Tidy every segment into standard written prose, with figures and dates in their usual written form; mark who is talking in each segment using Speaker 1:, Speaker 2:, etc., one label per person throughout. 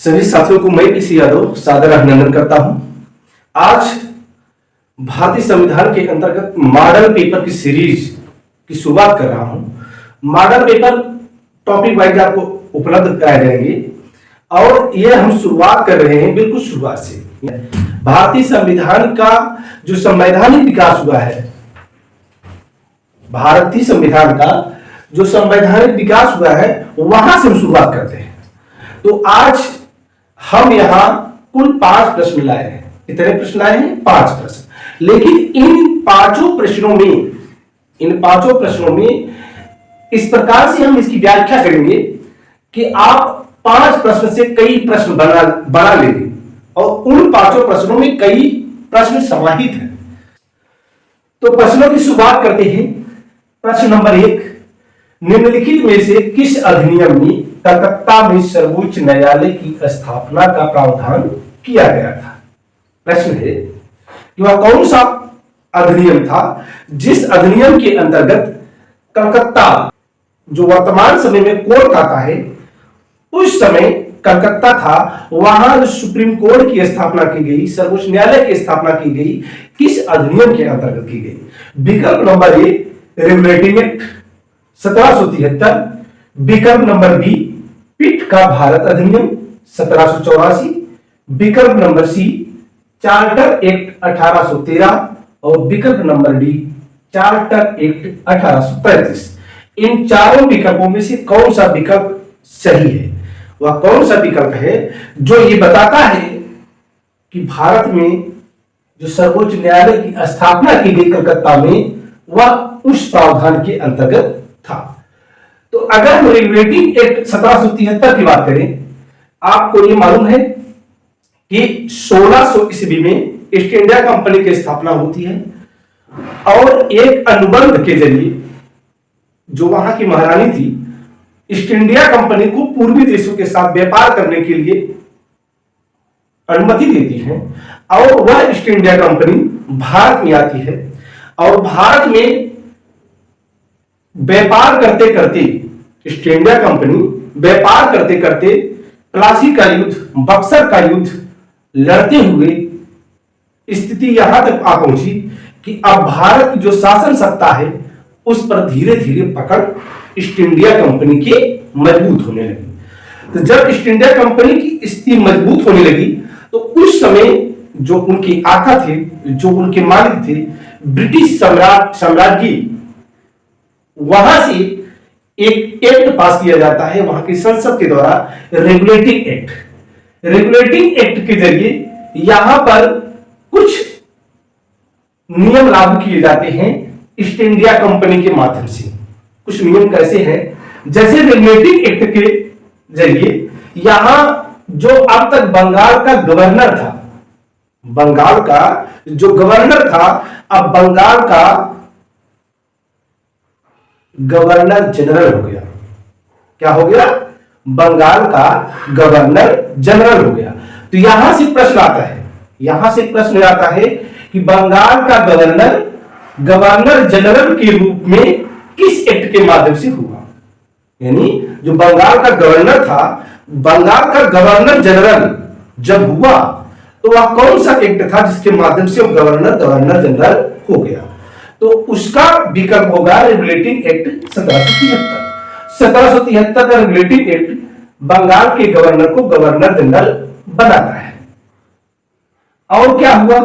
Speaker 1: सभी साथियों को मैं पीसी यादव सादर अभिनंदन करता हूं। आज भारतीय संविधान के अंतर्गत मॉडल पेपर की सीरीज की शुरुआत कर रहा हूं। मॉडल पेपर टॉपिक वाइज आपको उपलब्ध कराए जाएंगे और ये हम शुरुआत कर रहे हैं बिल्कुल शुरुआत से। भारतीय संविधान का जो संवैधानिक विकास हुआ है, भारतीय संविधान का जो संवैधानिक विकास हुआ है वहां से हम शुरुआत करते हैं। तो आज हम यहां कुल 5 प्रश्न लाए हैं। कितने प्रश्न लाए हैं? 5 प्रश्न। लेकिन इन पांचों प्रश्नों में इस प्रकार से हम इसकी व्याख्या करेंगे कि आप 5 प्रश्न से कई प्रश्न बना लेंगे और उन 5 प्रश्नों में कई प्रश्न समाहित हैं। तो प्रश्नों की शुरुआत करते हैं। प्रश्न नंबर 1, निम्नलिखित में से किस अधिनियम में कलकत्ता में सर्वोच्च न्यायालय की स्थापना का प्रावधान किया गया था? प्रश्न है कि वह कौन सा अधिनियम था जिस अधिनियम के अंतर्गत कलकत्ता, जो वर्तमान समय में कोलकाता है, उस समय कलकत्ता था, वहां जो सुप्रीम कोर्ट की स्थापना की गई, सर्वोच्च न्यायालय की स्थापना की गई, किस अधिनियम के अंतर्गत की गई? विकल्प नंबर ए रेगुलेटिंग एक्ट 1773, विकल्प नंबर बी पिट का भारत अधिनियम 1784, विकल्प नंबर सी चार्टर एक्ट 1813 और विकल्प नंबर डी चार्टर एक्ट 1835। इन चारों विकल्पों में से कौन सा विकल्प सही है? वह कौन सा विकल्प है जो ये बताता है कि भारत में जो सर्वोच्च न्यायालय की स्थापना की गई कलकत्ता में, वह उस प्रावधान के अंतर्गत था? तो अगर हम रेगुलेटिंग एक्ट 1773 की बात करें, आपको ये मालूम है कि 1600 ईस्वी में ईस्ट इंडिया कंपनी की स्थापना होती है और एक अनुबंध के जरिए जो वहां की महारानी थी, ईस्ट इंडिया कंपनी को पूर्वी देशों के साथ व्यापार करने के लिए अनुमति देती है और वह ईस्ट इंडिया कंपनी भारत में आती है और भारत में व्यापार करते करते ईस्ट इंडिया कंपनी व्यापार करते करते प्लासी का युद्ध, बक्सर का युद्ध लड़ते हुए स्थिति यहां तक आ पहुंची कि अब भारत की जो शासन सत्ता है उस पर धीरे धीरे पकड़ ईस्ट इंडिया कंपनी की मजबूत होने लगी। तो जब ईस्ट इंडिया कंपनी की स्थिति मजबूत होने लगी तो उस समय जो उनके आका थे, जो उनके मालिक थे, ब्रिटिश साम्राज्य, वहां से एक एक्ट पास किया जाता है वहां की संसद के द्वारा, रेगुलेटिंग एक्ट। रेगुलेटिंग एक्ट के जरिए यहां पर कुछ नियम लागू किए जाते हैं ईस्ट इंडिया कंपनी के माध्यम से। कुछ नियम कैसे हैं? जैसे रेगुलेटिंग एक्ट के जरिए यहां जो अब तक बंगाल का गवर्नर था, बंगाल का जो गवर्नर था, अब बंगाल का गवर्नर जनरल हो गया। क्या हो गया? बंगाल का गवर्नर जनरल हो गया। तो यहां से प्रश्न आता है कि बंगाल का गवर्नर जनरल के रूप में किस एक्ट के माध्यम से हुआ? यानी जो बंगाल का गवर्नर था, बंगाल का गवर्नर जनरल जब हुआ तो वह कौन सा एक्ट था जिसके माध्यम से वो गवर्नर जनरल हो गया? तो उसका विकल्प होगा रेगुलेटिंग एक्ट 1773। 1773 का रेगुलेटिंग एक्ट बंगाल के गवर्नर को गवर्नर जनरल बनाता है। और क्या हुआ?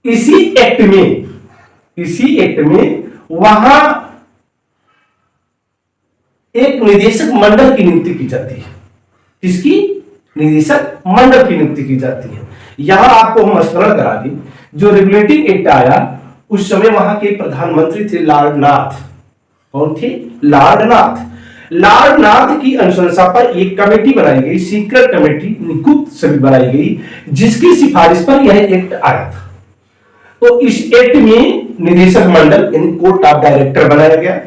Speaker 1: इसी एक्ट में वहां एक निदेशक मंडल की नियुक्ति की जाती है। किसकी? निदेशक मंडल की नियुक्ति की जाती है। यहां आपको हम स्मरण करा दें, जो रेगुलेटिंग एक्ट आया उस समय वहां के प्रधानमंत्री थे लॉर्ड नाथ। कौन थे? लॉर्ड नाथ। लॉर्ड नाथ की अनुशंसा पर एक कमेटी बनाई गई, सीक्रेट कमेटी, गुप्त समिति बनाई गई, जिसकी सिफारिश पर यह एक्ट आया था। तो इस एक्ट में निदेशक मंडल यानी कोर्ट ऑफ डायरेक्टर बनाया गया,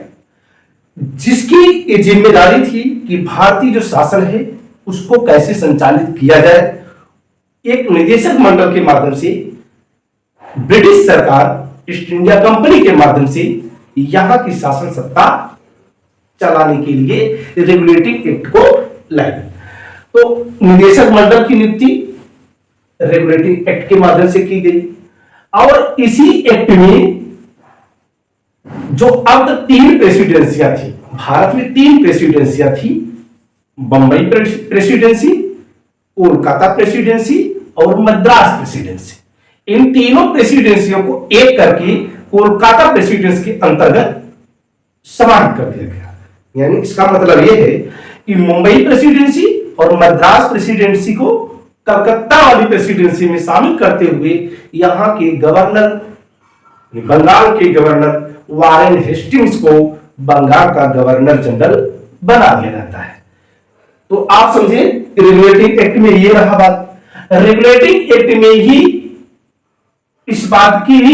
Speaker 1: जिसकी जिम्मेदारी थी कि भारतीय जो शासन है उसको कैसे संचालित किया जाए। एक निदेशक मंडल के माध्यम से ब्रिटिश सरकार ईस्ट इंडिया कंपनी के माध्यम से यहां की शासन सत्ता चलाने के लिए रेगुलेटिंग एक्ट को लाई। तो निदेशक मंडल की नियुक्ति रेगुलेटिंग एक्ट के माध्यम से की गई और इसी एक्ट में जो अब तक 3 प्रेसिडेंसियां थी, भारत में 3 प्रेसिडेंसियां थी, बंबई प्रेसिडेंसी, कोलकाता प्रेसिडेंसी और मद्रास प्रेसिडेंसी। इन तीनों प्रेसिडेंसियों को एक करके कोलकाता प्रेसिडेंसी के अंतर्गत समाहित कर दिया गया। यानी इसका मतलब यह है कि मुंबई प्रेसिडेंसी और मद्रास प्रेसिडेंसी को कलकत्ता वाली प्रेसिडेंसी में शामिल करते हुए यहां के गवर्नर, बंगाल के गवर्नर वारेन हेस्टिंग्स को बंगाल का गवर्नर जनरल बना दिया जाता है। तो आप समझे रेगुलेटिंग एक्ट में ये रहा बात। रेगुलेटिंग एक्ट में ही इस बात की भी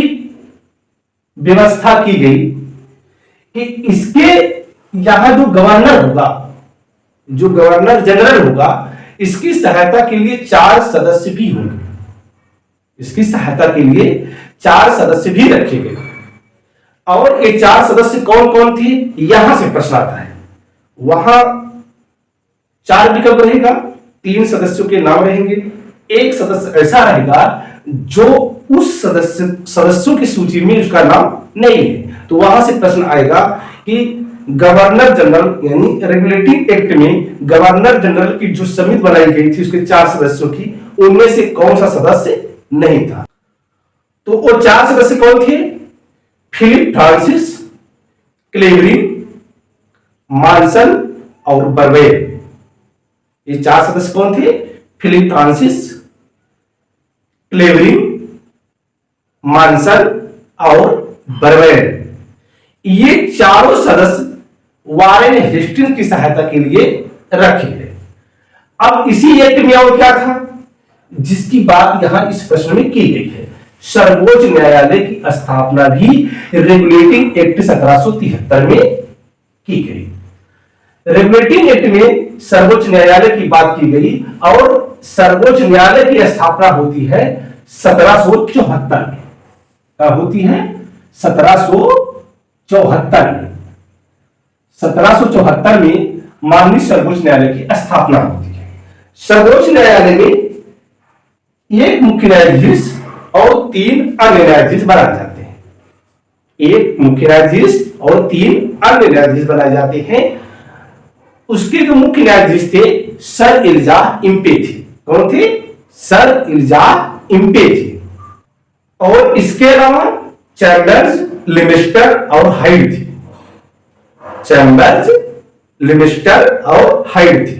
Speaker 1: व्यवस्था की गई कि इसके यहां जो गवर्नर होगा, जो गवर्नर जनरल होगा, इसकी सहायता के लिए 4 सदस्य भी होंगे। इसकी सहायता के लिए 4 सदस्य भी रखे गए और ये 4 सदस्य कौन कौन थे, यहां से प्रश्न आता है। वहां 4 विकल्प रहेगा, 3 सदस्यों के नाम रहेंगे, एक सदस्य ऐसा रहेगा जो उस सदस्यों की सूची में उसका नाम नहीं है। तो वहां से प्रश्न आएगा कि गवर्नर जनरल यानी रेगुलेटिंग एक्ट में गवर्नर जनरल की जो समिति बनाई गई थी उसके 4 सदस्यों की, उनमें से कौन सा सदस्य नहीं था। तो वो 4 सदस्य कौन थे? फिलिप फ्रांसिस, क्लेवरिंग, मानसन और बर्वेर। ये 4 सदस्य कौन थे? फिलिप फ्रांसिस, क्लेवरिंग, मानसन और बर्वेर। ये चारों सदस्य वारेन हेस्टिंग्स की सहायता के लिए रखे गए। अब इसी एक्ट में और क्या था जिसकी बात यहां इस प्रश्न में की गई है? सर्वोच्च न्यायालय की स्थापना भी रेगुलेटिंग एक्ट 1773 में की गई। रेगुलेटिंग एक्ट में सर्वोच्च न्यायालय की बात की गई और सर्वोच्च न्यायालय की स्थापना होती है 1774 में। होती है 1774 में। 1774 में माननीय सर्वोच्च न्यायालय की स्थापना होती है। सर्वोच्च न्यायालय में एक मुख्य न्यायाधीश और 3 अन्य न्यायाधीश बनाए जाते हैं। एक मुख्य न्यायाधीश और 3 अन्य न्यायाधीश बनाए जाते हैं। उसके जो मुख्य न्यायाधीश थे सर एलिजा इम्पे थे। कौन थे? सर एलिजा इम्पे थे। और इसके अलावा चैम्बर्स, लिमिस्टर और हाइड थे। चैम्बर्स, लिमिस्टर और हाइड थे।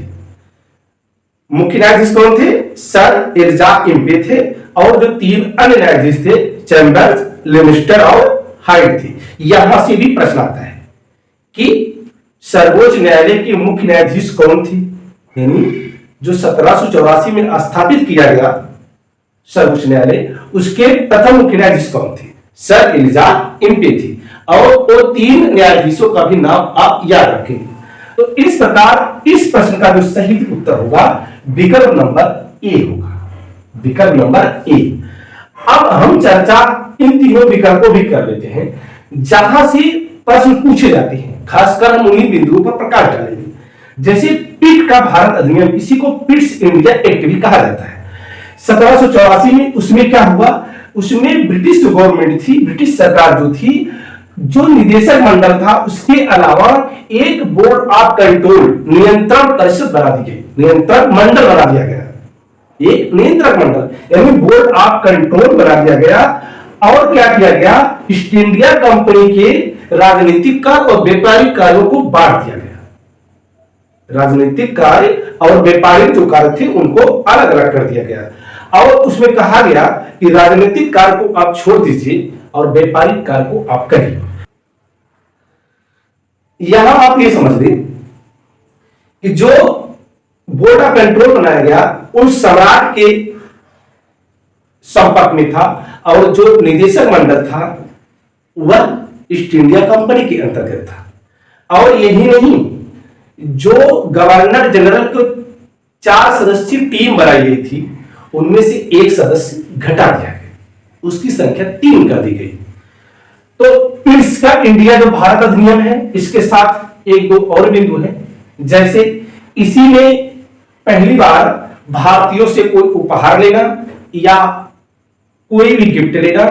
Speaker 1: मुख्य न्यायाधीश कौन थे? सर एलिजा इम्पे थे और जो 3 अन्य न्यायाधीश थे चैम्बर्स, लिमिस्टर और हाइड थे। यहां से भी प्रश्न आता है कि सर्वोच्च न्यायालय के मुख्य न्यायाधीश कौन थे? यानी जो 1784 में स्थापित किया गया सर्वोच्च न्यायालय, उसके प्रथम मुख्य न्यायाधीश कौन थे? सर एलिजा इम्पे थे। और वो 3 न्यायाधीशों का भी नाम आप याद रखेंगे। तो इस प्रकार इस प्रश्न का जो सही उत्तर होगा विकल्प नंबर ए होगा। विकल्प नंबर ए। अब हम चर्चा इन तीनों विकल्पों भी कर लेते हैं जहां से प्रश्न पूछे जाते हैं। खासकर हम उन्हीं बिंदुओं पर प्रकाश डालेंगे। जैसे पिट का भारत अधिनियम, इसी को पिट्स इंडिया एक्ट भी कहा जाता है। 1784 में उसमें क्या हुआ? उसमें ब्रिटिश गवर्नमेंट थी, ब्रिटिश सरकार जो थी, जो निदेशक मंडल था उसके अलावा एक बोर्ड ऑफ कंट्रोल, नियंत्रण परिषद बना दी गई, नियंत्रक मंडल बना दिया गया। एक नियंत्रक मंडल यानी बोर्ड ऑफ कंट्रोल बना दिया गया। और क्या किया गया? ईस्ट इंडिया कंपनी के राजनीतिक कार्य और व्यापारिक कार्यों को बांट दिया गया। राजनीतिक कार्य और व्यापारिक जो कार्य थे उनको अलग अलग कर दिया गया और उसमें कहा गया कि राजनीतिक कार्य को आप छोड़ दीजिए और व्यापारिक कार्य को आप करिए। यहां आप ये समझ लें कि जो बोर्ड ऑफ कंट्रोल बनाया गया उस सम्राट के संपर्क में था और जो निदेशक मंडल था वह ईस्ट इंडिया कंपनी के अंतर्गत था। और यही नहीं, जो गवर्नर जनरल को 4 सदस्यीय टीम बनाई गई थी उनमें से एक सदस्य घटा दिया गया, उसकी संख्या 3 कर दी गई। तो पिट्स का इंडिया जो भारत अधिनियम है इसके साथ 1-2 और बिंदु है। जैसे इसी में पहली बार भारतीयों से कोई उपहार लेना या कोई भी गिफ्ट लेना,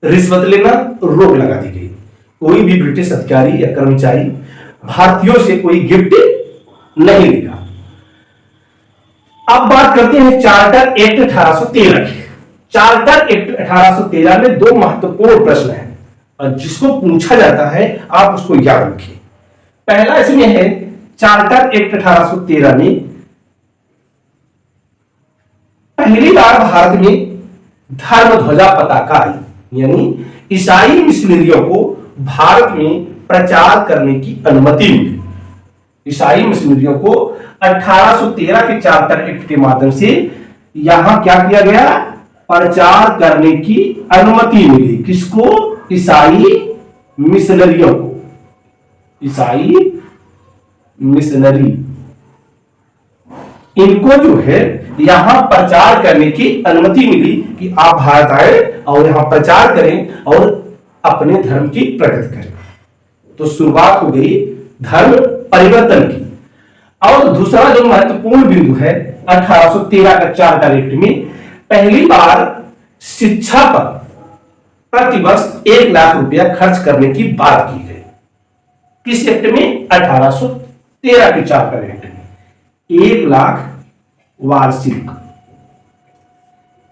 Speaker 1: रिश्वत लेना रोक लगा दी गई। कोई भी ब्रिटिश अधिकारी या कर्मचारी भारतीयों से कोई गिफ्ट नहीं लेगा। अब बात करते हैं चार्टर एक्ट 1813 की। चार्टर एक्ट 1813 में दो महत्वपूर्ण प्रश्न हैं और जिसको पूछा जाता है आप उसको याद रखिए। पहला इसमें है चार्टर एक्ट 1813 में पहली बार भारत में धर्म ध्वजा पताका आई, यानी ईसाई मिशनरियों को भारत में प्रचार करने की अनुमति मिली। ईसाई मिशनरियों को 1813 के चार्टर एक्ट के माध्यम से यहां क्या किया गया, प्रचार करने की अनुमति मिली। किसको? ईसाई मिशनरियों को। ईसाई मिशनरी इनको जो है यहां प्रचार करने की अनुमति मिली कि आप भारत आए और यहां प्रचार करें और अपने धर्म की प्रकट करें। तो शुरुआत हो गई धर्म परिवर्तन की। और दूसरा जो महत्वपूर्ण बिंदु है 1813 का चार्टर एक्ट में पहली बार शिक्षा पर प्रतिवर्ष 1 लाख रुपया खर्च करने की बात की गई। किस एक्ट में? 1813 के चार्टर एक्ट में 1 लाख वार्षिक,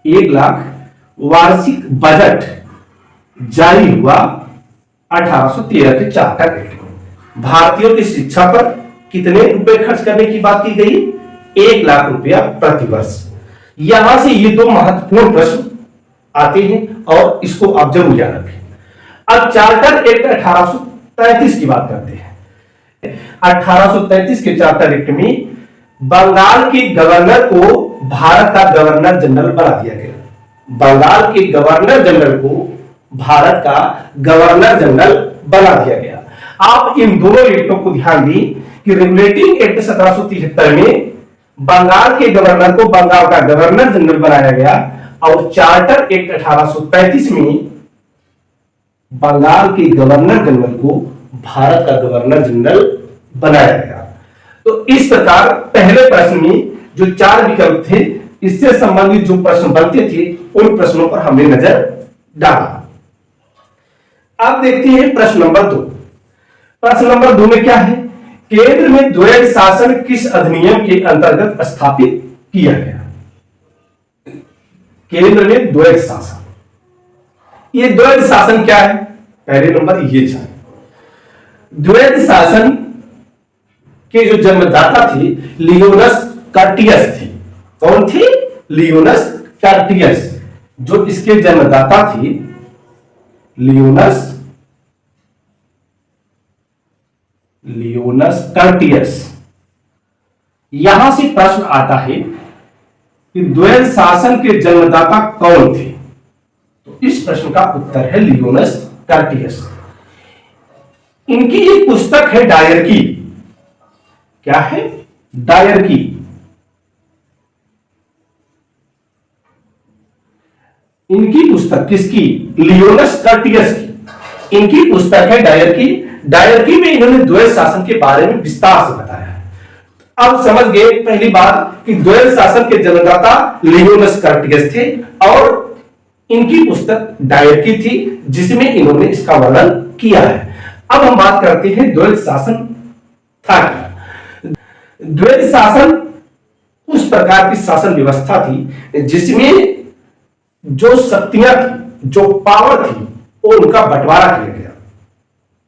Speaker 1: 1 लाख वार्षिक बजट जारी हुआ 1813 के चार्टर एक्ट में। भारतीयों की शिक्षा पर कितने रुपए खर्च करने की बात की गई? 1 लाख रुपया प्रतिवर्ष। यहां से ये दो महत्वपूर्ण प्रश्न आते हैं और इसको आप जरूर याद रखें। अब चार्टर एक्ट 1833 की बात करते हैं। 1833 के चार्टर एक्ट में बंगाल के गवर्नर को भारत का गवर्नर जनरल बना दिया गया। बंगाल के गवर्नर जनरल को भारत का गवर्नर जनरल बना दिया गया। आप इन दोनों एक्टों को ध्यान दी कि रेगुलेटिंग एक्ट 1773 में बंगाल के गवर्नर को बंगाल का गवर्नर जनरल बनाया गया और चार्टर एक्ट 1833 में बंगाल के गवर्नर जनरल को भारत का गवर्नर जनरल बनाया गया। तो इस प्रकार पहले प्रश्न में जो 4 विकल्प थे इससे संबंधित जो प्रश्न बनते थे उन प्रश्नों पर हमने नजर डाला। अब देखते हैं प्रश्न नंबर 2। प्रश्न नंबर 2 में क्या है? केंद्र में द्वैध शासन किस अधिनियम के अंतर्गत स्थापित किया गया? केंद्र में द्वैध शासन, ये द्वैध शासन क्या है? पहले नंबर ये जाए। द्वैध शासन के जो जन्मदाता थे लियोनस कर्टियस थे। कौन थे? लियोनस कर्टियस। जो इसके जन्मदाता थे लियोनस कर्टियस। यहां से प्रश्न आता है कि द्वैध शासन के जन्मदाता कौन थे? तो इस प्रश्न का उत्तर है लियोनस कर्टियस। इनकी एक पुस्तक है डायरकी। क्या है? डायरकी। इनकी पुस्तक किसकी? लियोनस कर्टियस की। इनकी पुस्तक है डायरकी। डायरकी में इन्होंने द्वैध शासन के बारे में विस्तार से बताया है। अब समझ गए पहली बात कि द्वैध शासन के जन्मदाता लियोनस कर्टियस थे और इनकी पुस्तक डायरकी थी जिसमें इन्होंने इसका वर्णन किया है। अब हम बात करते हैं द्वैध शासन था क्या। द्वैध शासन उस प्रकार की शासन व्यवस्था थी जिसमें जो शक्तियां थी, जो पावर थी, वो उनका बंटवारा किया गया।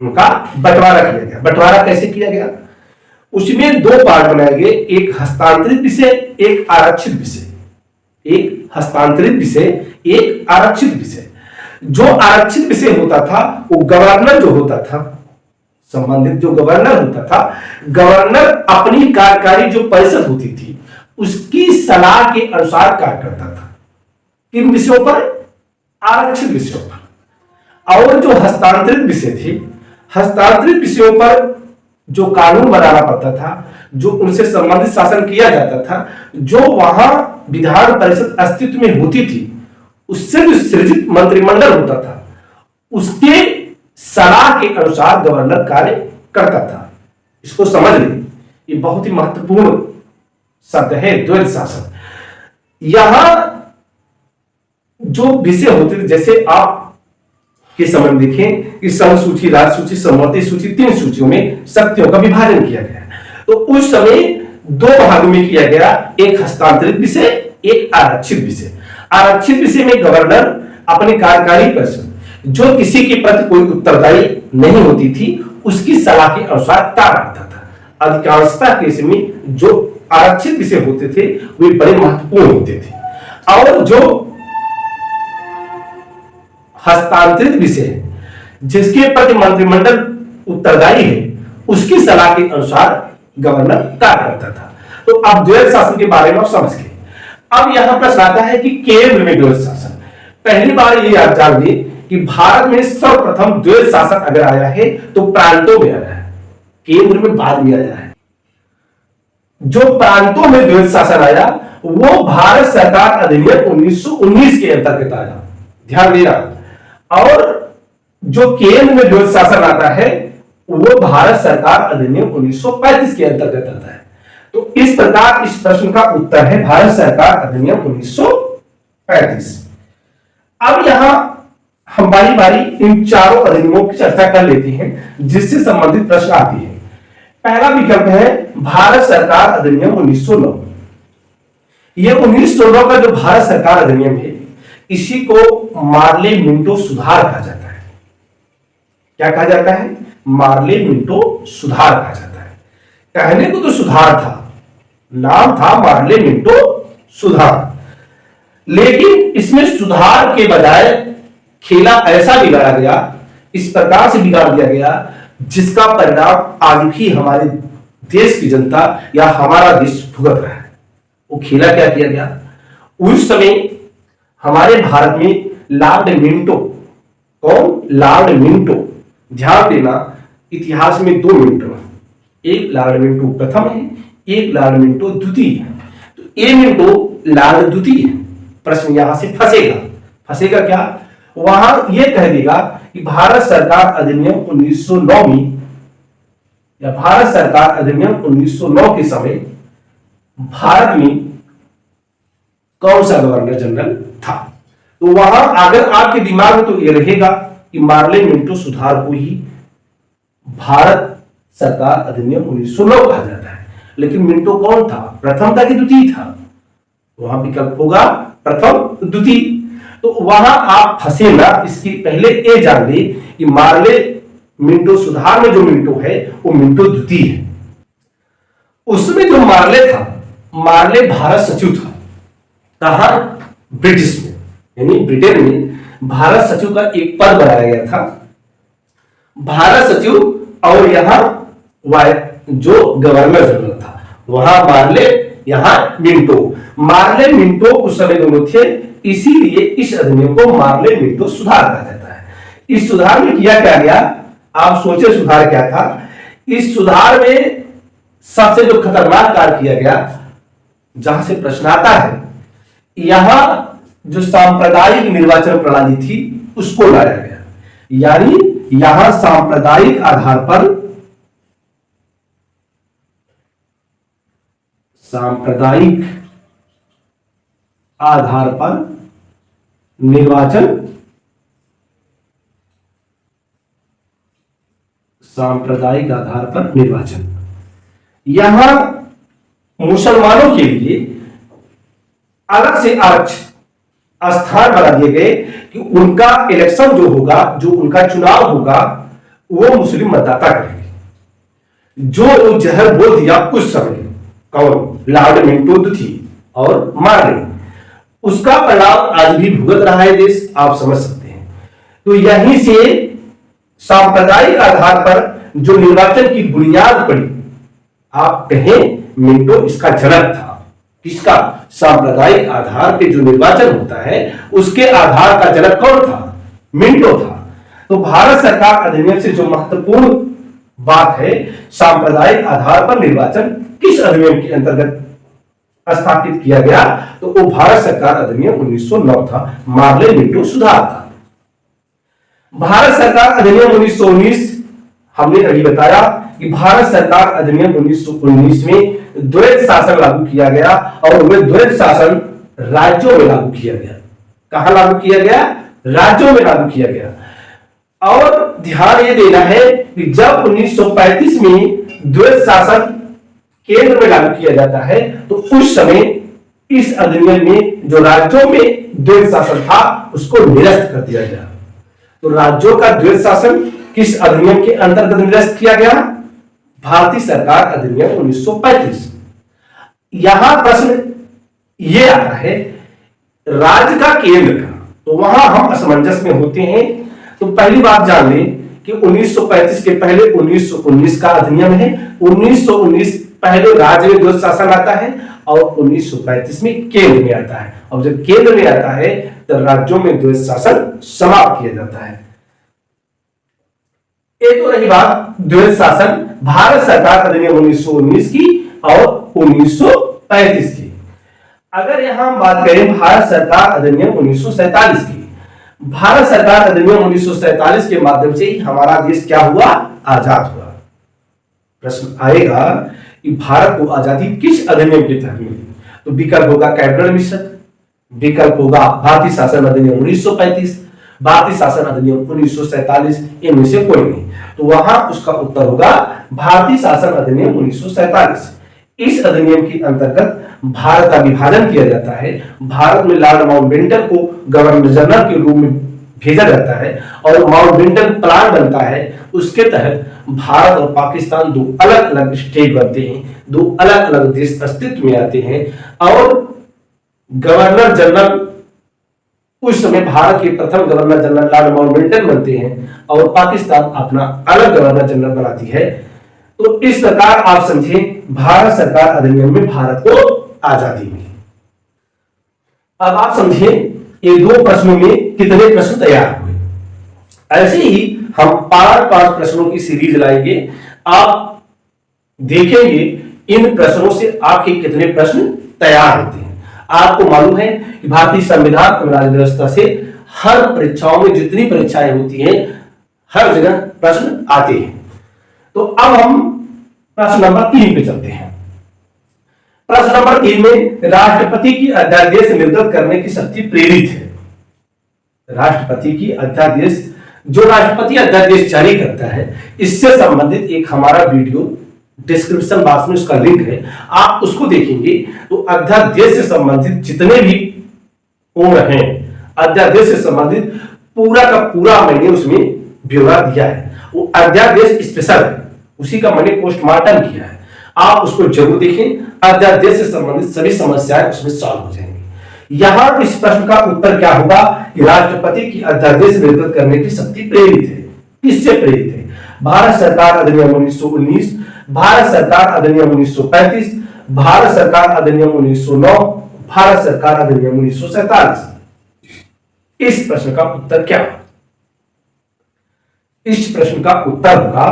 Speaker 1: उनका बंटवारा किया गया। बंटवारा कैसे किया गया? उसमें 2 पार्ट बनाए गए, एक हस्तांतरित विषय, एक आरक्षित विषय। एक हस्तांतरित विषय, एक आरक्षित विषय। जो आरक्षित विषय होता था वो गवर्नर जो होता था, संबंधित जो गवर्नर होता था, गवर्नर अपनी कार्यकारी जो परिषद होती थी उसकी सलाह के अनुसार कार्य करता था। किन विषयों पर? आरक्षित विषयों पर। और जो हस्तांतरित विषय थे, हस्तांतरित विषयों पर जो कानून बनाना पड़ता था, जो उनसे संबंधित शासन किया जाता था, जो वहां विधान परिषद अस्तित्व में होती थी, उससे जो सृजित मंत्रिमंडल होता था उसके सलाह के अनुसार गवर्नर कार्य करता था। इसको समझ लें, ये बहुत ही महत्वपूर्ण शब्द है द्वैध शासन। यहां जो विषय होते थे, जैसे आप के समय में देखें कि समसूची, राजसूची, समवर्ती सूची, 3 सूचियों में शक्तियों का विभाजन किया गया। तो उस समय 2 भागों में किया गया, एक हस्तांतरित विषय, एक आरक्षित विषय। आरक्षित विषय में गवर्नर अपने कार्यकारी पर्षद जो किसी के प्रति कोई उत्तरदायी नहीं होती थी उसकी सलाह के अनुसार कार्य करता था। अधिकांशतः केस में जो आरक्षित विषय होते थे वे बड़े महत्वपूर्ण होते थे, और जो हस्तांतरित विषय है जिसके प्रति मंत्रिमंडल उत्तरदायी है उसकी सलाह के अनुसार गवर्नर कार्य करता था। तो अब द्वैध शासन के बारे में आप समझ गए। अब यहां प्रश्न आता है कि केंद्र में द्वैध शासन। पहली बार ये याद जान लीजिए कि भारत में सर्वप्रथम द्वैध शासन अगर आया है तो प्रांतों में आया है, केंद्र में बाद में आया है। जो प्रांतों में द्वैध शासन आया वो भारत सरकार अधिनियम 1919 के अंतर्गत आया, ध्यान देना। और जो केंद्र में द्वैध शासन आता है वो भारत सरकार अधिनियम 1935 के अंतर्गत आता है। तो इस प्रकार इस प्रश्न का उत्तर है भारत सरकार अधिनियम 1935। अब यहां हम बारी बारी इन चारों अधिनियमों की चर्चा कर लेते हैं जिससे संबंधित प्रश्न आती है। पहला विकल्प है भारत सरकार अधिनियम 1909। यह 1909 का जो भारत सरकार अधिनियम है इसी को मार्ले मिंटो सुधार कहा जाता है। क्या कहा जाता है? मार्ले मिंटो सुधार कहा जाता है। कहने को तो सुधार था, नाम था मार्ले मिंटो सुधार, लेकिन इसमें सुधार के बजाय खेला ऐसा बिगाड़ा गया, इस प्रकार से बिगाड़ दिया गया जिसका परिणाम आज भी हमारे देश की जनता या हमारा देश भुगत रहा है। वो खेला क्या किया गया? उस समय हमारे भारत में लॉर्ड मिंटो, कौन? लॉर्ड मिंटो, ध्यान देना इतिहास में 2 मिंटो है, एक लॉर्ड मिंटो प्रथम है, एक लॉर्ड मिंटो द्वितीय है। तो ए मिंटो लॉर्ड द्वितीय है। प्रश्न यहां से फंसेगा क्या? वहां यह कह देगा कि भारत सरकार अधिनियम 1909 में या भारत सरकार अधिनियम 1909 के समय भारत में कौन सा गवर्नर जनरल था। तो वहां अगर आपके दिमाग में तो यह रहेगा कि मार्ले मिंटो सुधार को ही भारत सरकार अधिनियम 1909 कहा जाता है, लेकिन मिंटो कौन था? प्रथम था कि द्वितीय था? वहां विकल्प होगा प्रथम द्वितीय। तो वहां आप फंसे ना, इसकी पहले ये जान ले कि मार्ले मिंटो सुधार में जो मिंटो है वो मिंटो द्वितीय है। उसमें जो मार्ले था, मार्ले भारत सचिव था। कहा? ब्रिटिश में, यानी ब्रिटेन में भारत सचिव का एक पद बनाया गया था, भारत सचिव। और यहां जो गवर्नर जनरल था वहां मार्ले, यहां मिंटो। मार्ले मिंटो उस समय दोनों थे, इसीलिए इस अधिनियम को मार्ले मिंटो सुधार कहा जाता है। इस सुधार में किया क्या गया? आप सोचे सुधार क्या था? इस सुधार में सबसे जो खतरनाक कार्य किया गया, जहां से प्रश्न आता है, यहां जो सांप्रदायिक निर्वाचन प्रणाली थी उसको लाया गया। यानी यहां सांप्रदायिक आधार पर निर्वाचन, सांप्रदायिक आधार पर निर्वाचन। यहां मुसलमानों के लिए अलग से आरक्षित स्थान बना दिए गए कि उनका इलेक्शन जो होगा, जो उनका चुनाव होगा, वो मुस्लिम मतदाता करेंगे। जो जहर बोल दिया उस समय, कौन? लॉर्ड मिंटो द्वितीय और मार्ले, उसका परिणाम आज भी भुगत रहा है देश, आप समझ सकते हैं। तो यहीं से सांप्रदायिक आधार पर जो निर्वाचन की बुनियाद पड़ी, आप कहें मिंटो इसका जनक था। किसका? सांप्रदायिक आधार पे जो निर्वाचन होता है उसके आधार का जनक कौन था? मिंटो था। तो भारत सरकार अधिनियम से जो महत्वपूर्ण बात है, सांप्रदायिक आधार पर निर्वाचन किस अधिनियम के अंतर्गत स्थापित किया गया, तो वो भारत सरकार अधिनियम 1909 था, मार्ले मिंटो सुधार था। भारत सरकार अधिनियम 1919, हमने अभी बताया कि भारत सरकार अधिनियम 1919 में द्वैत शासन लागू किया गया और वह द्वैत शासन राज्यों में लागू किया गया। कहां लागू किया गया? राज्यों में लागू किया गया। और ध्यान ये देना है कि जब 1935 में द्वैत शासन केंद्र में लागू किया जाता है तो उस समय इस अधिनियम में जो राज्यों में द्वैत शासन था उसको निरस्त कर दिया गया। तो राज्यों का द्वैत शासन किस अधिनियम के अंतर्गत निरस्त किया गया? भारतीय सरकार अधिनियम 1935। यहां प्रश्न यह आता है राज्य का केंद्र का, तो वहां हम असमंजस में होते हैं। तो पहली बात जान लें कि 1935 के पहले 1919 का अधिनियम है। 1919 पहले राज्य में द्वैत शासन आता है और 1935 में केंद्र में आता है। और जब केंद्र में आता है तो राज्यों में द्वैत शासन समाप्त किया जाता है। एक तो रही बात द्वैत शासन भारत सरकार अधिनियम 1919 की और 1935 की। अगर यहां हम बात करें भारत सरकार अधिनियम 1947 की, भारत सरकार अधिनियम 1947 के माध्यम से ही हमारा देश क्या हुआ? आजाद हुआ। प्रश्न आएगा कि भारत को आजादी किस अधिनियम के तहत मिली? तो विकल्प होगा कैबिनेट मिशन, विकल्प होगा भारतीय शासन अधिनियम 1935, भारतीय शासन अधिनियम 1947, इनमें से कोई नहीं। तो वहां उसका उत्तर होगा भारतीय शासन अधिनियम 1947। इस अधिनियम के अंतर्गत भारत का विभाजन किया जाता है। भारत में लॉर्ड माउंटबेटन को गवर्नर जनरल के रूप में भेजा जाता है और माउंटबेटन प्लान बनता है। उसके तहत भारत और पाकिस्तान दो अलग अलग स्टेट बनते हैं, दो अलग अलग देश अस्तित्व में आते हैं। और गवर्नर जनरल उस समय भारत के प्रथम गवर्नर जनरल लॉर्ड माउंटबेटन बनते हैं और पाकिस्तान अपना अलग गवर्नर जनरल बनाती है। तो इस प्रकार आप समझें भारत सरकार अधिनियम में भारत को आजादी मिली। अब आप समझें ये दो प्रश्नों में कितने प्रश्न तैयार हुए। ऐसे ही हम 5 प्रश्नों की सीरीज लाएंगे। आप देखेंगे इन प्रश्नों से आपके कितने प्रश्न तैयार होते हैं। आपको मालूम है कि भारतीय संविधान और राज्य व्यवस्था से हर परीक्षाओं में जितनी परीक्षाएं होती हैं हर जगह प्रश्न आते हैं। तो अब हम प्रश्न नंबर 3 पे चलते हैं। प्रश्न नंबर 3 में राष्ट्रपति की अध्यादेश निर्गत करने की शक्ति प्रेरित है। राष्ट्रपति की अध्यादेश, जो राष्ट्रपति अध्यादेश जारी करता है, इससे संबंधित एक हमारा वीडियो डिस्क्रिप्शन बॉक्स में उसका लिंक है, आप उसको देखेंगे तो अध्यादेश से संबंधित जितने भी कोण हैं, अध्यादेश से संबंधित पूरा का पूरा मैंने उसमें ब्यौरा दिया है। वो अध्यादेश स्पेशल है, उसी का मैंने पोस्टमार्टम किया है, आप उसको जरूर देखें। अध्यादेश से संबंधित सभी समस्याएं उसमें सॉल्व हो जाएंगी। यहां इस प्रश्न का उत्तर क्या होगा कि राष्ट्रपति की अध्यादेश निर्गत करने की शक्ति प्रेरित है। किससे प्रेरित है? भारत सरकार अधिनियम 1919, भारत सरकार अधिनियम 1935, भारत सरकार अधिनियम 1909, भारत सरकार अधिनियम 1947। इस प्रश्न का उत्तर क्या? इस प्रश्न का उत्तर होगा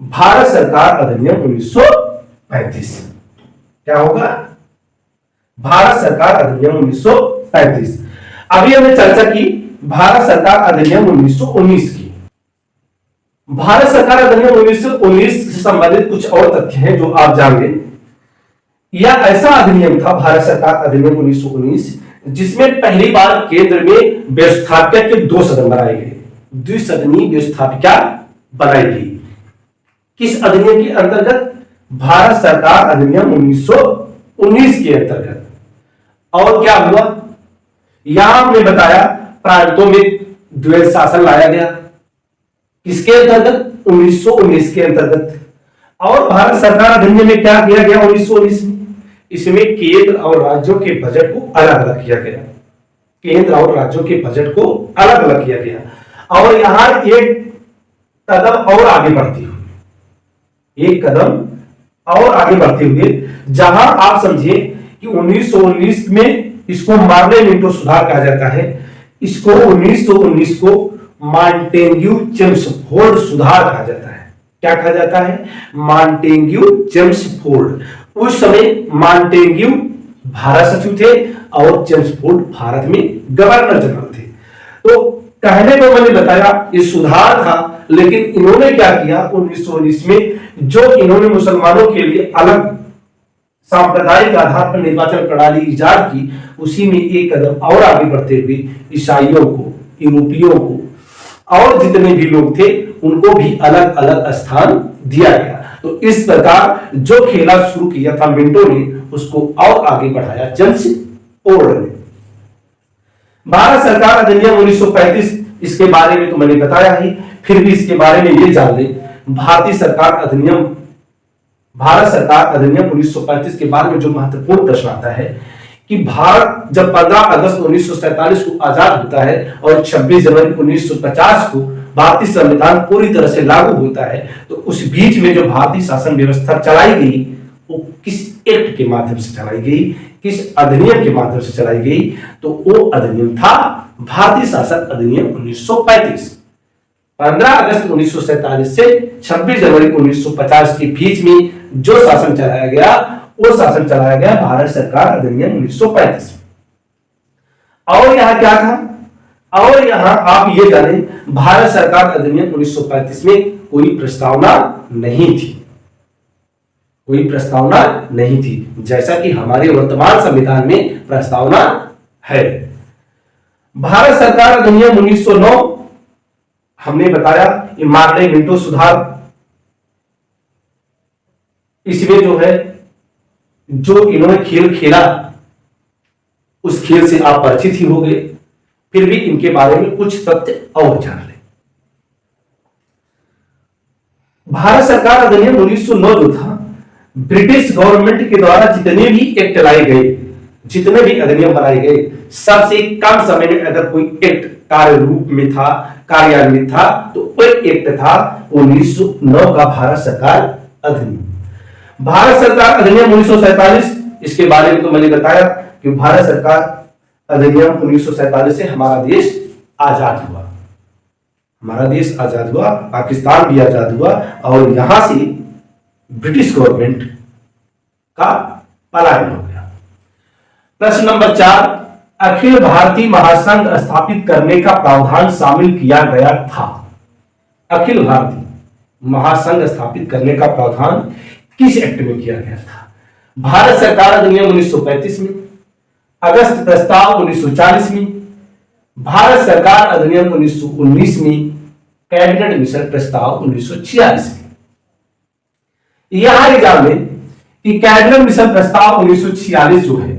Speaker 1: भारत सरकार अधिनियम 1935। क्या होगा? भारत सरकार अधिनियम 1935। अभी हमने चर्चा की भारत सरकार अधिनियम 1919 की। भारत सरकार अधिनियम 1919 से संबंधित कुछ और तथ्य हैं जो आप जान लें। यह ऐसा अधिनियम था, भारत सरकार अधिनियम 1919, जिसमें पहली बार केंद्र में व्यवस्थापिका के 2 सदन बनाए गए, द्विसदनीय व्यवस्थापिका बनाई गई। किस अधिनियम के अंतर्गत? भारत सरकार अधिनियम 1919 के अंतर्गत। और क्या हुआ? यहां हमने बताया प्रांतों में द्वैत शासन लाया गया। किसके अंतर्गत? 1919 के अंतर्गत। और भारत सरकार अधिनियम में क्या किया गया 1919 में? इसमें केंद्र और राज्यों के बजट को अलग अलग किया गया। केंद्र और राज्यों के बजट को अलग अलग किया गया। और यहां एक कदम और आगे बढ़ती हुई, एक कदम और आगे बढ़ते हुए जहां आप समझिए कि 1919 में इसको मार्ले मिंटो सुधार कहा जाता है। इसको 1919 को मॉन्टेग्यू चेम्सफोर्ड सुधार कहा जाता है। क्या कहा जाता है? Montague Chelmsford. उस समय मॉन्टेग्यू भारत सचिव थे और चेम्सफोर्ड भारत में गवर्नर जनरल थे। तो कहने को मैंने बताया ये सुधार था, लेकिन इन्होंने क्या किया 1919 में, जो इन्होंने मुसलमानों के लिए अलग सांप्रदायिक आधार पर निर्वाचन प्रणाली इजाद की, उसी में एक कदम और आगे बढ़ते हुए ईसाइयों को, यूरोपियों को और जितने भी लोग थे उनको भी अलग अलग स्थान दिया गया। तो इस प्रकार जो खेला शुरू किया था मिंटो ने, उसको और आगे बढ़ाया जेम्स ओर्ड ने। भारत सरकार अधिनियम 1935, इसके बारे में तो मैंने बताया ही, फिर भी इसके बारे में ये जान ले, भारत सरकार अधिनियम 1935 के बारे में जो महत्वपूर्ण प्रश्न आता है कि भारत जब 15 अगस्त 1947 को आजाद होता है और 26 जनवरी 1950 को भारतीय संविधान पूरी तरह से लागू होता है, तो उस बीच में जो भारतीय शासन व्यवस्था चलाई गई वो किस एक्ट के माध्यम से चलाई गई, किस अधिनियम के माध्यम से चलाई गई? तो वो अधिनियम था भारतीय शासन अधिनियम 1935। 15 अगस्त 1947 से 26 जनवरी 1950 के बीच में जो शासन चलाया गया, वो शासन चलाया गया भारत सरकार अधिनियम 1935। और यहां क्या था? और यहां आप ये जाने, भारत सरकार अधिनियम 1935 में कोई प्रस्तावना नहीं थी, कोई प्रस्तावना नहीं थी, जैसा कि हमारे वर्तमान संविधान में प्रस्तावना है। भारत सरकार अधिनियम 1909, हमने बताया कि मार्ले मिंटो सुधार, इसमें जो है जो इन्होंने खेल खेला उस खेल से आप परिचित ही हो गए, फिर भी इनके बारे में कुछ तथ्य और जान लें। भारत सरकार अधिनियम 1909 जो था, ब्रिटिश गवर्नमेंट के द्वारा जितने भी एक्ट लाए गए, जितने भी अधिनियम बनाए गए, सबसे कम समय में अगर कोई एक्ट कार्य रूप में था, कार्यान्वित था, तो कोई एक्ट था 1909 का भारत सरकार अधिनियम। भारत सरकार अधिनियम 1947, इसके बारे में तो मैंने बताया कि भारत सरकार अधिनियम 1947 से हमारा देश आजाद हुआ, हमारा देश आजाद हुआ, पाकिस्तान भी आजाद हुआ और यहां से ब्रिटिश गवर्नमेंट का पलायन हो गया। प्रश्न नंबर 4, अखिल भारतीय महासंघ स्थापित करने का प्रावधान शामिल किया गया था। अखिल भारतीय महासंघ स्थापित करने का प्रावधान किस एक्ट में किया गया था? भारत सरकार अधिनियम 1935 में, अगस्त प्रस्ताव 1940 में, भारत सरकार अधिनियम 1919 में, कैबिनेट मिशन प्रस्ताव 1946 में। यहां जान लें कि कैबिनेट मिशन प्रस्ताव 1946 जो है,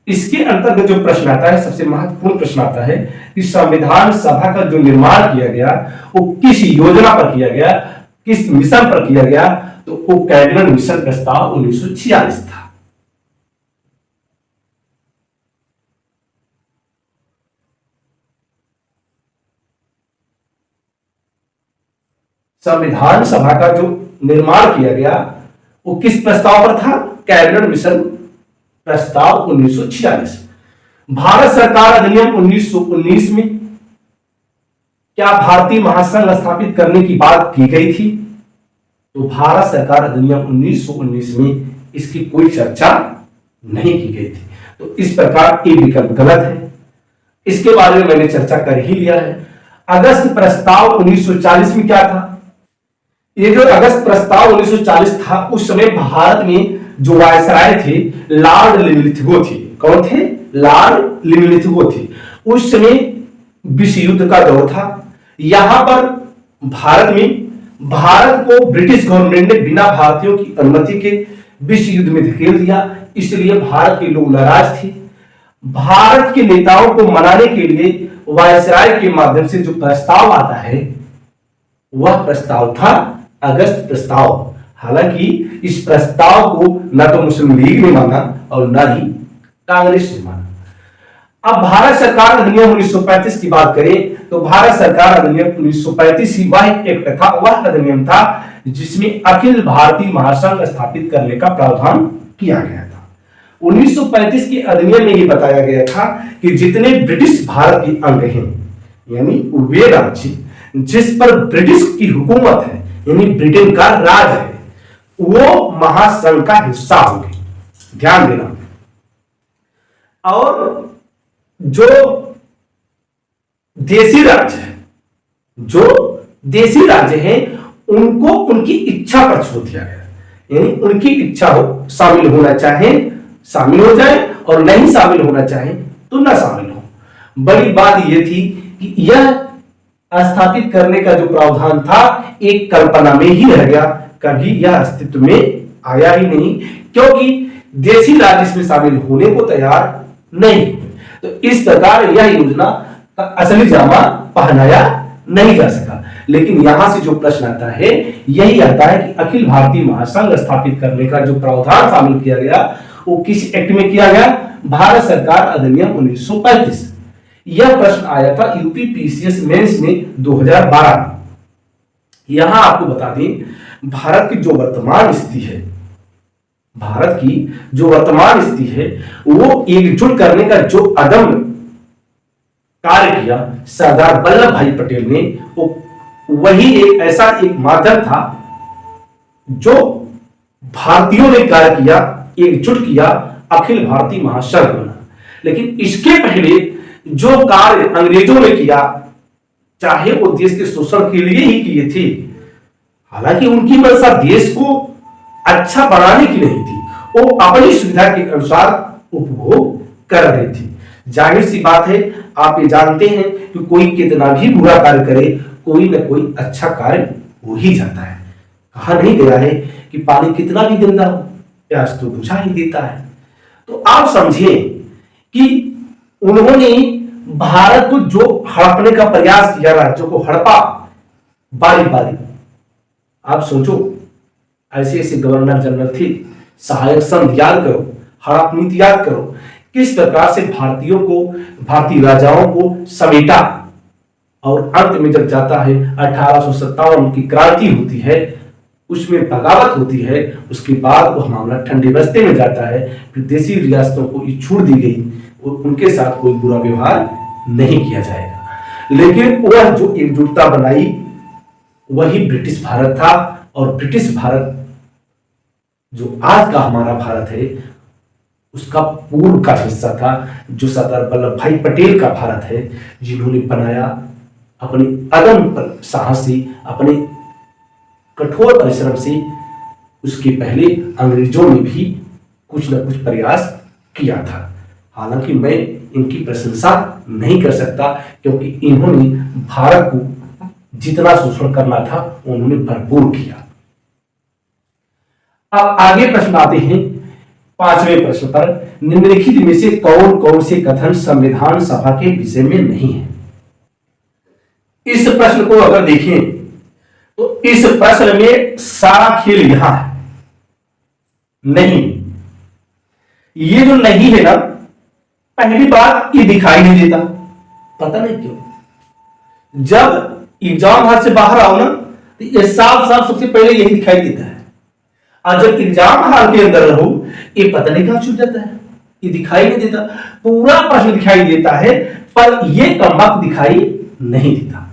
Speaker 1: इसके अंतर्गत जो प्रश्न आता है, सबसे महत्वपूर्ण प्रश्न आता है कि संविधान सभा का जो निर्माण किया गया वो किस योजना पर किया गया, किस मिशन पर किया गया? तो वो कैबिनेट मिशन प्रस्ताव 1946 था। संविधान सभा का जो निर्माण किया गया वो किस प्रस्ताव पर था? कैबिनेट मिशन प्रस्ताव 1946। भारत सरकार अधिनियम 1919 में क्या भारतीय महासंघ स्थापित करने की बात की गई थी? तो भारत सरकार अधिनियम 1919 में इसकी कोई चर्चा नहीं की गई थी। तो इस प्रकार ये विकल्प गलत है, इसके बारे में मैंने चर्चा कर ही लिया है। अगस्त प्रस्ताव 1940 में क्या था? ये जो अगस्त प्रस्ताव 1940 था, उस समय भारत में जो वायसराय थे लॉर्ड लिनलिथगो थे। कौन थे? लॉर्ड लिनलिथगो थे। उस समय विश्व युद्ध का दौर था। यहां पर भारत को ब्रिटिश गवर्नमेंट ने बिना भारतीयों की अनुमति के विश्व युद्ध में धकेल दिया, इसलिए भारत के लोग नाराज थे। भारत के नेताओं को मनाने के लिए वायसराय के माध्यम से जो प्रस्ताव आता है वह प्रस्ताव था अगस्त प्रस्ताव। हालांकि इस प्रस्ताव को न तो मुस्लिम लीग ने माना और न ही कांग्रेस ने माना। अब भारत सरकार अधिनियम 1935 की बात करें तो भारत सरकार अधिनियम 1935 ही वह एक्ट था, वह अधिनियम था जिसमें अखिल भारतीय महासंघ स्थापित करने का प्रावधान किया गया था। 1935 के अधिनियम में यह बताया गया था कि जितने ब्रिटिश भारत के अंग हैं, यानी वे राज्य जिस पर ब्रिटिश की हुकूमत है, यानी ब्रिटेन का राज है, वो महासंघ का हिस्सा होंगे। ध्यान देना। और जो देसी राज्य है, जो देसी राज्य हैं, उनको उनकी इच्छा पर छोड़ दिया गया। यानी उनकी इच्छा हो, शामिल होना चाहे शामिल हो जाए और नहीं शामिल होना चाहे तो ना शामिल हो। बड़ी बात यह थी कि यह स्थापित करने का जो प्रावधान था एक कल्पना में ही रह गया, कभी यह अस्तित्व में आया ही नहीं, क्योंकि देशी राज्य इसमें शामिल होने को तैयार नहीं। तो इस प्रकार यह योजना का असली जामा पहनाया नहीं जा सका। लेकिन यहां से जो प्रश्न आता है यही आता है कि अखिल भारतीय महासंघ स्थापित करने का जो प्रावधान शामिल किया गया वो किस एक्ट में किया गया? भारत सरकार अधिनियम 1935। यह प्रश्न आया था यूपी पीसीएस मेंस में 2012 में। यहां आपको बता दें भारत की जो वर्तमान स्थिति है, भारत की जो वर्तमान स्थिति है वो एकजुट करने का जो अदम्य कार्य किया सरदार वल्लभ भाई पटेल ने, वही एक ऐसा एक माध्यम था जो भारतीयों ने कार्य किया, एकजुट किया, अखिल भारतीय महासंघ बना। लेकिन इसके पहले जो कार्य अंग्रेजों ने किया, चाहे वो देश के शोषण के लिए ही किए थे, हालांकि उनकी मंशा देश को अच्छा बनाने की नहीं थी, वो अपनी सुविधा के अनुसार उपभोग कर रहे थे। जाहिर सी बात है, आप ये जानते हैं कि कोई कितना भी बुरा कार्य करे, कोई ना कोई अच्छा कार्य हो ही जाता है। कहा नहीं गया है कि पानी कितना भी गंदा हो प्यास तो बुझा ही देता है। तो आप समझिए कि उन्होंने भारत को जो हड़पने का प्रयास किया, राज्यों को हड़पा बारी बारी। आप सोचो, ऐसे ऐसे गवर्नर जनरल थे, सहायक संघ याद करो, हड़प नीति याद करो, किस प्रकार से भारतीयों को, भारतीय राजाओं को समेटा। और अंत में जब जाता है 1857 की क्रांति होती है, उसमें बगावत होती है, उसके बाद वह मामला ठंडे बस्ते में जाता है। फिर देशी रियासतों को ये छूट दी गई और उनके साथ कोई बुरा व्यवहार नहीं किया जाएगा। लेकिन वह जो एकजुटता बनाई वही ब्रिटिश भारत था। और ब्रिटिश भारत जो आज का हमारा भारत है उसका पूर्व का हिस्सा था, जो सरदार वल्लभ भाई पटेल का भारत है, जिन्होंने बनाया अपनी अदम्य साहस से, अपने कठोर परिश्रम से। उसके पहले अंग्रेजों ने भी कुछ न कुछ प्रयास किया था। हालांकि मैं इनकी प्रशंसा नहीं कर सकता, क्योंकि इन्होंने भारत को जितना शोषण करना था उन्होंने भरपूर किया। अब आगे प्रश्न आते हैं 5वें प्रश्न पर। निम्नलिखित में से कौन कौन से कथन संविधान सभा के विषय में नहीं है? इस प्रश्न को अगर देखें तो इस प्रश्न में सारा खेल यहां है। नहीं, ये जो नहीं है ना, पहली बात ये दिखाई नहीं देता, पता नहीं क्यों। जब एग्जाम हाथ से बाहर आओ ना तो ये साफ साफ सबसे पहले यही दिखाई देता है। और जब एग्जाम हाल के अंदर रहो ये पता नहीं कहां छूट जाता है, ये दिखाई नहीं देता। पूरा प्रश्न दिखाई देता है पर ये कमबख्त दिखाई नहीं देता।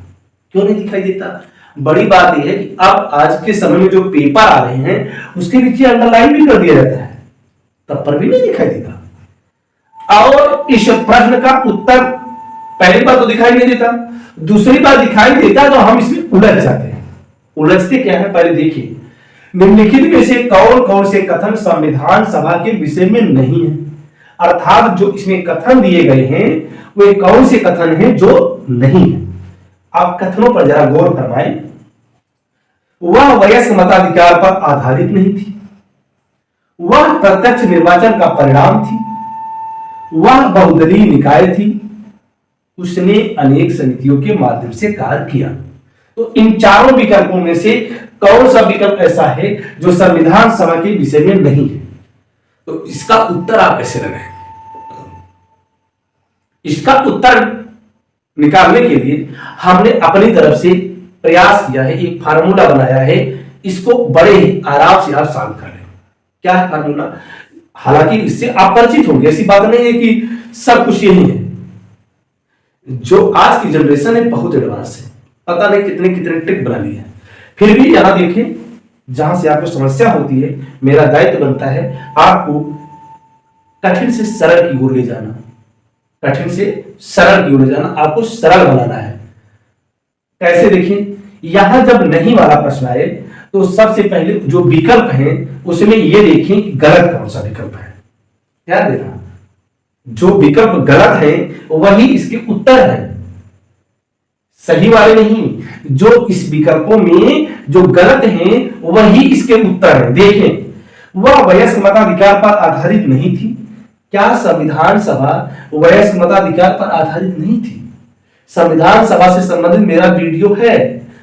Speaker 1: क्यों नहीं दिखाई देता? बड़ी बात यह है कि अब आज के समय में जो पेपर आ रहे हैं उसके नीचे अंडरलाइन भी कर दिया जाता है, तब पर भी नहीं दिखाई देता। और इस प्रश्न का उत्तर पहली बात तो दिखाई नहीं देता, दूसरी बात दिखाई देता तो हम इसमें उलझ जाते हैं। उलझते क्या है पहले देखिए। निम्नलिखित में से कौन कौन से कथन संविधान सभा के विषय में नहीं है? अर्थात जो इसमें कथन दिए गए हैं वे कौन से कथन हैं जो नहीं है? आप कथनों पर जरा गौर फरमाएं। वह वयस्क मताधिकार पर आधारित नहीं थी, वह प्रत्यक्ष निर्वाचन का परिणाम थी, वह बहुदलीय निकाय थी, उसने अनेक समितियों के माध्यम से कार्य किया। तो इन चारों विकल्पों में से कौन सा विकल्प ऐसा है जो संविधान सभा के विषय में नहीं है? तो इसका उत्तर आप कैसे लगाएं? इसका उत्तर निकालने के लिए हमने अपनी तरफ से प्रयास किया है, एक फार्मूला बनाया है। इसको बड़े ही आराम से आप सॉल्व कर लें। क्या है फार्मूला? हालांकि इससे आप परिचित होंगे, ऐसी बात नहीं है कि सब कुछ यही है। जो आज की जनरेशन है बहुत एडवांस है, पता नहीं कितने कितने ट्रिक बना लिए हैं। फिर भी यहां देखें, जहां से आपको समस्या होती है, मेरा दायित्व बनता है आपको कठिन से सरल की ओर ले जाना, कठिन से सरल की ओर ले जाना, आपको सरल बनाना है। कैसे? देखें, यहां जब नहीं वाला प्रश्न आए तो सबसे पहले जो विकल्प है उसमें ये देखें कि गलत कौन सा विकल्प है। ध्यान देना, जो विकल्प गलत है वही इसके उत्तर है, सही वाले नहीं। जो इस विकल्पों में जो गलत हैं वही इसके उत्तर है। देखें, वह वयस्क मताधिकार पर आधारित नहीं थी। क्या संविधान सभा वयस्क मताधिकार पर आधारित नहीं थी? संविधान सभा से संबंधित मेरा वीडियो है,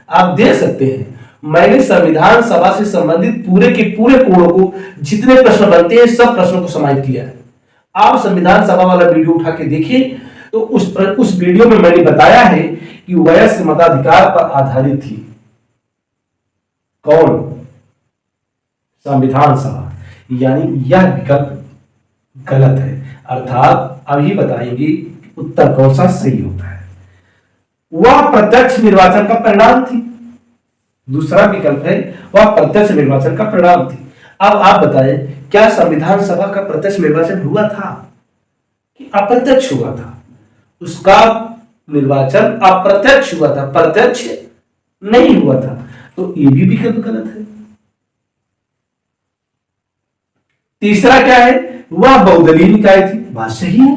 Speaker 1: आप देख सकते हैं। मैंने संविधान सभा से संबंधित पूरे के पूरे कोणों को, जितने प्रश्न बनते हैं सब प्रश्नों को समाहित किया है। आप संविधान सभा वाला वीडियो उठा के देखिए तो उस वीडियो में मैंने बताया है कि वयस्क मताधिकार पर आधारित थी। कौन? संविधान सभा। यानी यह विकल्प गलत है, अर्थात अभी बताएंगे कि उत्तर कौन सा सही होता है। वह प्रत्यक्ष निर्वाचन का परिणाम थी। दूसरा विकल्प है वह प्रत्यक्ष निर्वाचन का परिणाम थी। अब आप बताएं, क्या संविधान सभा का प्रत्यक्ष निर्वाचन हुआ था कि अप्रत्यक्ष हुआ था? उसका निर्वाचन अप्रत्यक्ष हुआ था, प्रत्यक्ष नहीं हुआ था। तो ये भी विकल्प गलत है। तीसरा क्या है? वह बहुदलीय निकाय थी। बात सही है।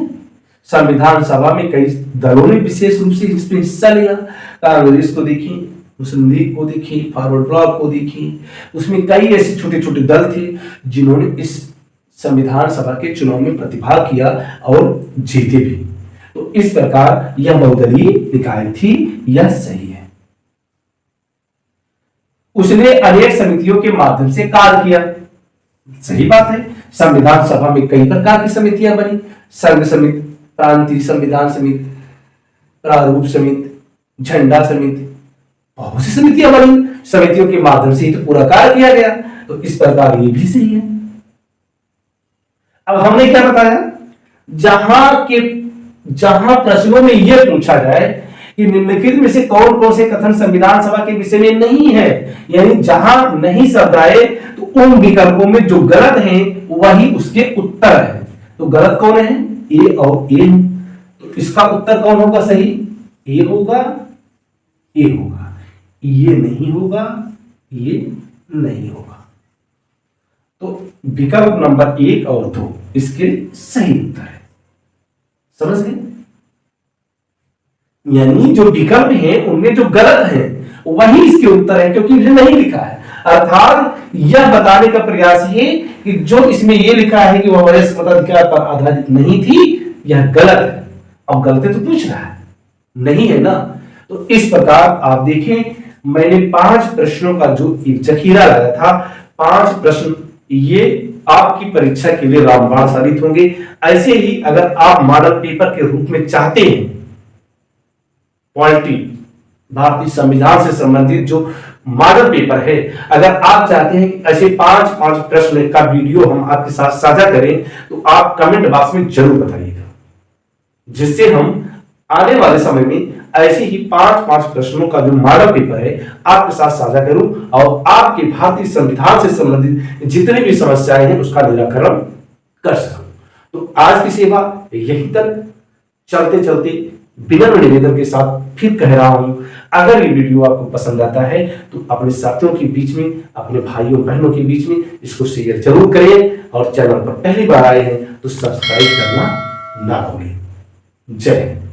Speaker 1: संविधान सभा में कई दलों ने विशेष रूप से इसमें हिस्सा लिया। कांग्रेस को देखिए, मुस्लिम लीग को देखिए, फॉरवर्ड ब्लॉक को देखिए, उसमें कई ऐसे छोटे छोटे दल थे जिन्होंने इस संविधान सभा के चुनाव में प्रतिभाग किया और जीते भी। तो इस प्रकार यह बहुदलीय निकाय थी, यह सही है। उसने अनेक समितियों के माध्यम से कार्य किया। सही बात है। संविधान सभा में कई प्रकार की समितियां बनी, संघ समिति, प्रांतीय संविधान समिति, प्रारूप समिति, झंडा समिति, बहुत सी समितियां बनी। समितियों के माध्यम से ही तो पूरा कार्य किया गया। तो इस प्रकार ये भी सही है। अब हमने क्या बताया, जहां प्रश्नों में यह पूछा जाए कि निम्नलिखित में से कौन कौन से कथन संविधान सभा के विषय में नहीं है, यानी जहां नहीं शब्द आए तो उन विकल्पों में जो गलत हैं वही उसके उत्तर है। तो गलत कौन है? ए और ए। तो इसका उत्तर कौन होगा सही? ए होगा, ए होगा, ये नहीं होगा, ये नहीं होगा। तो विकल्प नंबर 1 और 2 इसके सही उत्तर है। समझ गए? यानी जो विकल्प हैं उनमें जो गलत है वही इसके उत्तर है, क्योंकि इसे नहीं लिखा है। अर्थात यह बताने का प्रयास है कि जो इसमें यह लिखा है कि वह वयस्क मताधिकार पर आधारित नहीं थी, यह गलत है। अब गलत है तो पूछ रहा है, नहीं है ना। तो इस प्रकार आप देखें, मैंने 5 प्रश्नों का जो एक जखीरा लाया था, 5 प्रश्न ये आपकी परीक्षा के लिए रामबाण साबित होंगे। ऐसे ही अगर आप मॉडल पेपर के रूप में चाहते हैं, पॉलिटी भारतीय संविधान से संबंधित जो मॉडल पेपर है, अगर आप चाहते हैं कि ऐसे 5 प्रश्न का वीडियो हम आपके साथ साझा करें तो आप कमेंट बॉक्स में जरूर बताइएगा, जिससे हम आने वाले समय में ऐसे ही 5 प्रश्नों का जो मॉडल पेपर है आपके साथ साझा करूं और आपके भारतीय संविधान से संबंधित जितनी भी समस्याएं हैं उसका निराकरण कर सकूं। तो आज की सेवा यहीं तक। चलते चलते विनम्र निवेदन के साथ फिर कह रहा हूं, अगर ये वीडियो आपको पसंद आता है तो अपने साथियों के बीच में, अपने भाइयों बहनों के बीच में इसको शेयर जरूर करें और चैनल पर पहली बार आए हैं तो सब्सक्राइब करना ना भूलें। जय हिंद।